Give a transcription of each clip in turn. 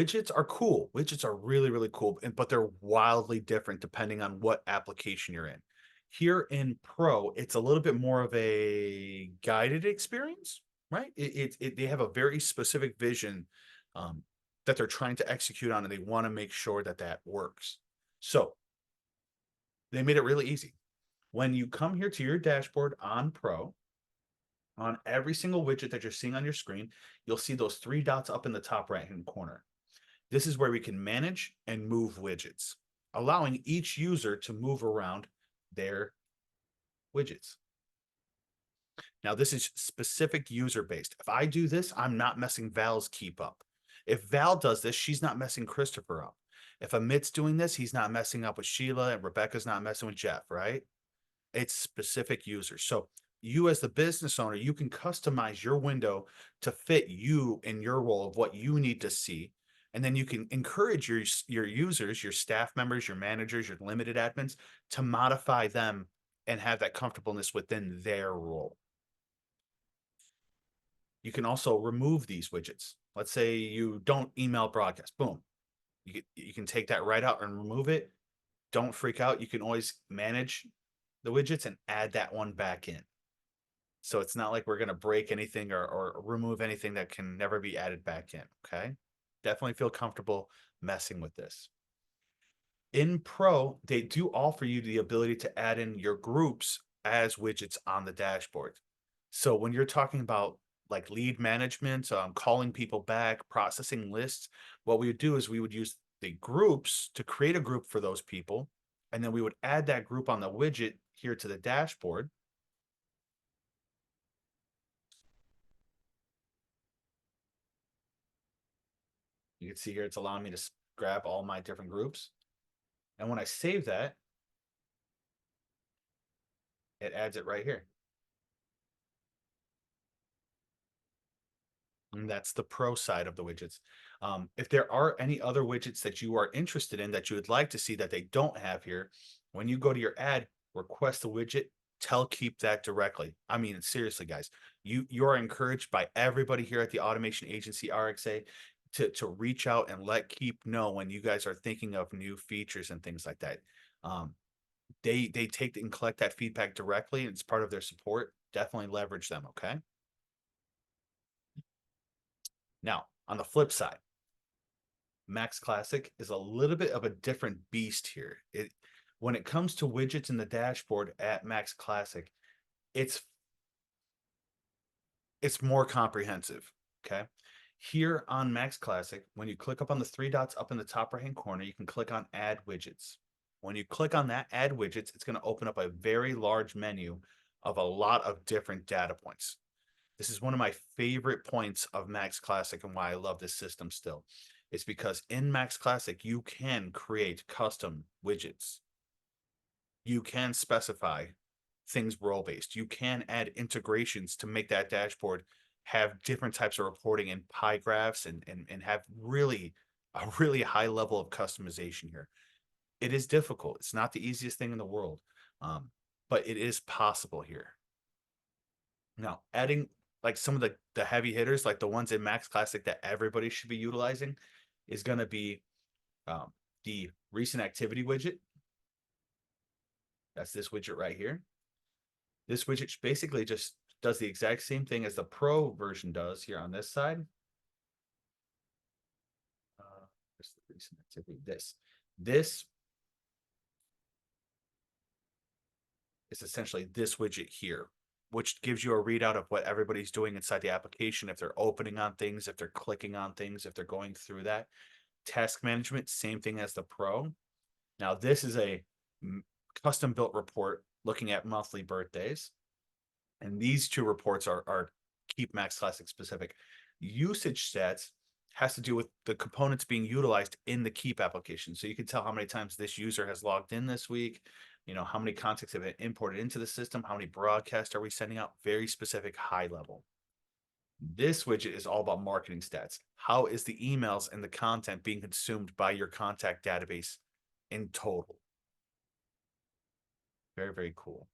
widgets are cool. Widgets are really, really cool, but they're wildly different depending on what application you're in. Here in Pro, it's a little bit more of a guided experience, right? They have a very specific vision um, that they're trying to execute on, and they want to make sure that that works. So they made it really easy. When you come here to your dashboard on Pro, on every single widget that you're seeing on your screen, you'll see those three dots up in the top right-hand corner. This is where we can manage and move widgets, allowing each user to move around their widgets. Now, this is specific user based. If I do this, I'm not messing Val's Keap up. If Val does this, she's not messing Christopher up. If Amit's doing this, he's not messing up with Sheila, and Rebecca's not messing with Jeff, right? It's specific users. So you as the business owner, you can customize your window to fit you in your role of what you need to see. And then you can encourage your users, your staff members, your managers, your limited admins to modify them and have that comfortableness within their role. You can also remove these widgets. Let's say you don't email broadcast. Boom. You can take that right out and remove it. Don't freak out. You can always manage the widgets and add that one back in. So it's not like we're going to break anything or remove anything that can never be added back in. Okay. Definitely feel comfortable messing with this. In Pro, they do offer you the ability to add in your groups as widgets on the dashboard. So when you're talking about like lead management, calling people back, processing lists, what we would do is we would use the groups to create a group for those people. And then we would add that group on the widget here to the dashboard. You can see here, it's allowing me to grab all my different groups. And when I save that, it adds it right here. And that's the pro side of the widgets. If there are any other widgets that you are interested in that you would like to see that they don't have here, when you go to your ad, request a widget, tell Keap that directly. I mean, seriously, guys, you are encouraged by everybody here at the Automation Agency RXA to reach out and let Keap know when you guys are thinking of new features and things like that. They take and collect that feedback directly, and it's part of their support. Definitely leverage them, okay? Now, on the flip side, Max Classic is a little bit of a different beast here. When it comes to widgets in the dashboard at Max Classic, it's more comprehensive. Okay. Here on Max Classic, when you click up on the three dots up in the top right hand corner, you can click on Add Widgets. When you click on that Add Widgets, it's going to open up a very large menu of a lot of different data points. This is one of my favorite points of Max Classic and why I love this system still. It's because in Max Classic, you can create custom widgets. You can specify things role-based. You can add integrations to make that dashboard have different types of reporting and pie graphs and have really a really high level of customization here. It is difficult. It's not the easiest thing in the world, but it is possible here. Now, adding like some of the heavy hitters, like the ones in Max Classic that everybody should be utilizing, is going to be the recent activity widget. That's this widget right here. This widget basically just does the exact same thing as the Pro version does here on this side. Where's the recent activity? This is essentially this widget here, which gives you a readout of what everybody's doing inside the application, if they're opening on things, if they're clicking on things, if they're going through that. Task management, same thing as the Pro. Now, this is a custom built report looking at monthly birthdays. And these two reports are Keap Max Classic specific. Usage stats has to do with the components being utilized in the Keap application. So you can tell how many times this user has logged in this week, you know, how many contacts have been imported into the system, how many broadcasts are we sending out, very specific high level. This widget is all about marketing stats. How is the emails and the content being consumed by your contact database in total? Very, very cool.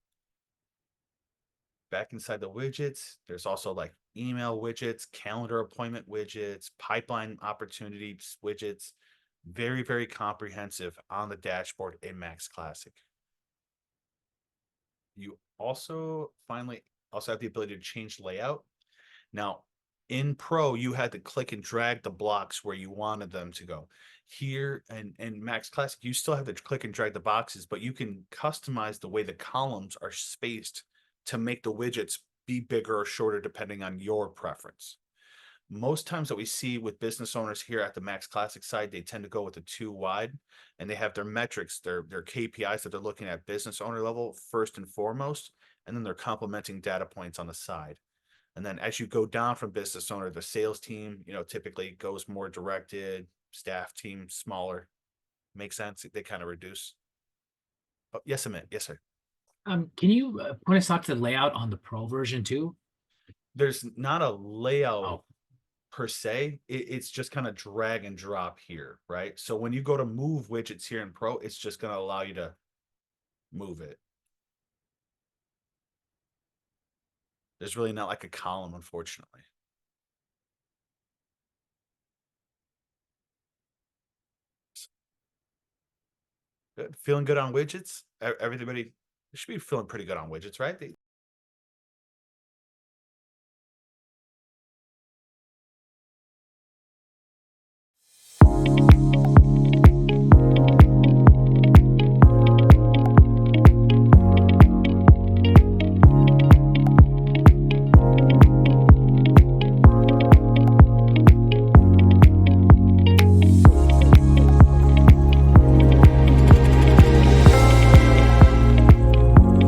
back inside the widgets, there's also like email widgets, calendar appointment widgets, pipeline opportunities widgets. Very, very comprehensive on the dashboard in Max Classic. You also finally also have the ability to change layout. Now, in Pro, you had to click and drag the blocks where you wanted them to go. Here and Max Classic, you still have to click and drag the boxes, but you can customize the way the columns are spaced to make the widgets be bigger or shorter depending on your preference. Most times that we see with business owners here at the Max Classic side, they tend to go with the too wide, and they have their metrics, their KPIs that they're looking at business owner level first and foremost, and then they're complementing data points on the side. And then as you go down from business owner, the sales team, typically goes more directed, staff team smaller. Makes sense. They kind of reduce. Oh, yes, Amit. Yes, sir. Can you point us out to the layout on the Pro version too? There's not a layout Oh, per se. It's just kind of drag and drop here, right? So when you go to move widgets here in Pro, it's just going to allow you to move it. There's really not like a column, unfortunately. Good. Feeling good on widgets? Everybody should be feeling pretty good on widgets, right?